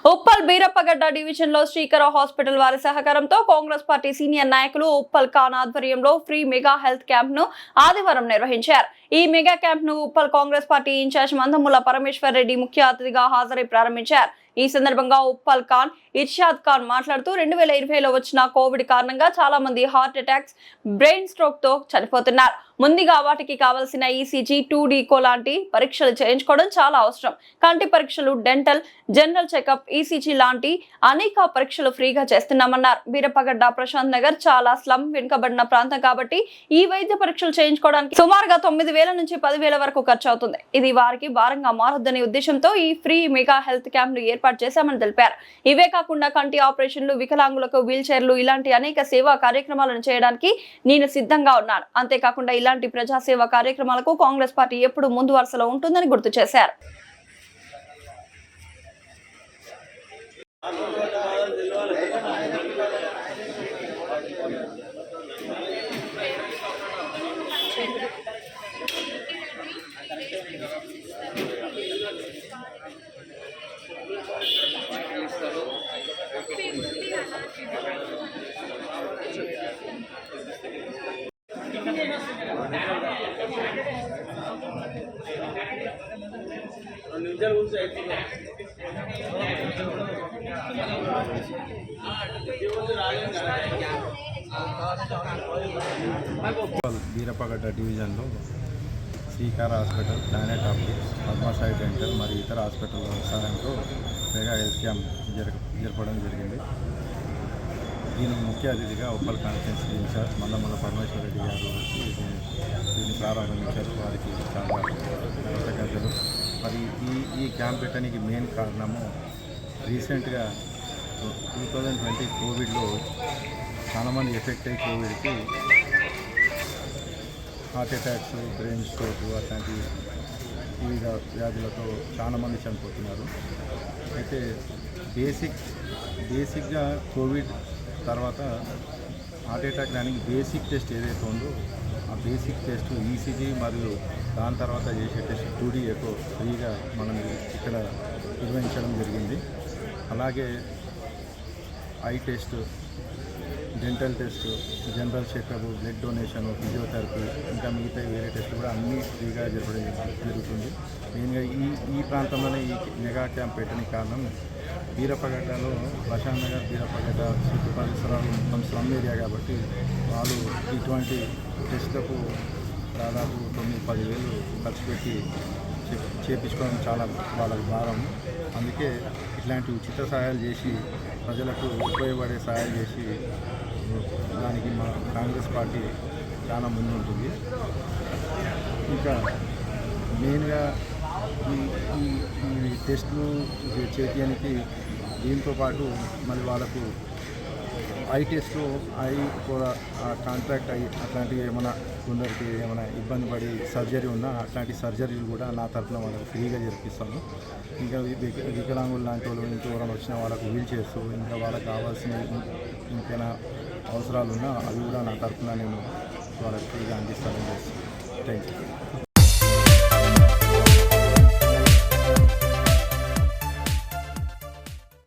Uppal Beerappagadda division లో శ్రీకర hospital వారి సహకారంతో కాంగ్రెస్ పార్టీ సీనియర్ నాయకులు ఉప్పల్ ఖాన్ ఆధ్వర్యంలో ఫ్రీ మెగా హెల్త్ క్యాంప్ ను ఆదివారం నిర్వహించారు. ఈ మెగా క్యాంప్ ను ఉప్పల్ కాంగ్రెస్ పార్టీ ఇన్ఛార్జ్ మందముల పరమేశ్వర్ రెడ్డి ముఖ్య అతిథిగా హాజరై ప్రారంభించారు. ఈ సందర్భంగా ఉప్పల్ ఖాన్ ఇర్షాద్ ఖాన్ మాట్లాడుతూ 2020లో వచ్చిన కోవిడ్ కారణంగా చాలా మంది హార్ట్ అటాక్స్, బ్రెయిన్ స్ట్రోక్ తో చనిపోతున్నారు. ముందుగా వాటికి కావాల్సిన ఈసీజీ, 2D లాంటి పరీక్షలు చేయించుకోవడం చాలా అవసరం. కంటి పరీక్షలు, డెంటల్, జనరల్ చెకప్, ఈసీజీ లాంటి అనేక పరీక్షలు ఫ్రీగా చేస్తున్నామన్నారు. బీరప్పగడ్డ, ప్రశాంత్ నగర్ చాలా స్లమ్ వెనుకబడిన ప్రాంతం కాబట్టి ఈ వైద్య పరీక్షలు చేయించుకోవడానికి సుమారుగా 9,000 నుంచి 10,000 వరకు ఖర్చు అవుతుంది. ఇది వారికి భారంగా మారొద్దనే ఉద్దేశంతో ఈ ఫ్రీ మెగా హెల్త్ క్యాంప్ ను ఏర్పాటు చేశామని తెలిపారు. ఇవే కాకుండా కంటి ఆపరేషన్లు, వికలాంగులకు వీల్ చైర్లు ఇలాంటి అనేక సేవా కార్యక్రమాలను చేయడానికి నేను సిద్ధంగా ఉన్నాను. అంతేకాకుండా ఇలాంటి ప్రజాసేవా కార్యక్రమాలకు కాంగ్రెస్ పార్టీ ఎప్పుడు ముందు వరుసలో ఉంటుందని గుర్తు చేశారు. బీరప్పగడ్డ డివిజన్లో Srikara hospital, planet optics, Padmasai dental మరియు ఇతర హాస్పిటల్ సహాయంతో మెగా హెల్త్ క్యాంప్ జరపడం జరిగింది. దీనికి ముఖ్య అతిథిగా ఉప్పల్ కాన్స్టిట్యున్సీ ఇన్ఛార్జ్ మందముల పరమేశ్వర్ రెడ్డి గారు వచ్చి దీన్ని ప్రారంభించారు. వారికి చాలా కృతజ్ఞతలు. మరి ఈ క్యాంప్ పెట్టడానికి మెయిన్ కారణము రీసెంట్గా 2020 కోవిడ్లో చాలామంది ఎఫెక్ట్ అయ్యి కోవిడ్కి హార్ట్ అటాక్స్, బ్రెయిన్ స్ట్రోక్ అట్లాంటి వివిధ వ్యాధులతో చాలామంది చనిపోతున్నారు. అయితే బేసిక్గా కోవిడ్ తర్వాత హార్ట్ అటాక్ దానికి బేసిక్ టెస్ట్ ఏదైతే ఉందో ఆ బేసిక్ టెస్ట్ ఈసీజీ మరియు దాని తర్వాత చేసే టెస్ట్ 2D ఎకో ఫ్రీగా మనం ఇక్కడ నిర్వహించడం జరిగింది. అలాగే I test, dental test, general checkup, blood donation, physiotherapy ఇంకా మిగతా వేరే టెస్ట్ కూడా అన్నీ ఫ్రీగా జరపడం జరుగుతుంది. మెయిన్గా ఈ ప్రాంతంలోనే ఈ మెగా క్యాంప్ పెట్టడానికి కారణం బీరప్పగడ్డలో ప్రశాంత్ నగర్, బీరప్పగడ్డ చుట్టూ పరిసరాలు మొత్తం స్లమ్ ఏరియా కాబట్టి వాళ్ళు ఇటువంటి టెస్ట్లకు దాదాపు 9-10,000 ఖర్చు పెట్టి చేపించుకోవడం చాలా వాళ్ళకి భారం. అందుకే ఇట్లాంటి ఉచిత సహాయాలు చేసి ప్రజలకు ఉపయోగపడే సహాయాలు చేసి దానికి మా కాంగ్రెస్ పార్టీ చాలా ముందుంటుంది. ఇంకా మెయిన్గా ఈ టెస్టులు చేయించడానికి దీంతో పాటు మళ్ళీ వాళ్ళకు ఐ టెస్టు, ఐ కూడా కాంట్రాక్ట్ అయ్యి అట్లాంటివి ఏమైనా కొందరికి ఏమైనా ఇబ్బంది పడి సర్జరీ ఉన్నా అట్లాంటి సర్జరీలు కూడా నా తరఫున వాళ్ళకి ఫ్రీగా జరిపిస్తాను. ఇంకా వికలాంగులు లాంటి వాళ్ళు ఇంకెవరైనా వచ్చిన వాళ్ళకు వీల్ చైర్స్, ఇంకా వాళ్ళకి కావాల్సిన ఇంకైనా అవసరాలు ఉన్నా అవి కూడా నా తరఫున నేను వాళ్ళకి ఫ్రీగా అందిస్తానని చేస్తాను. Thank you.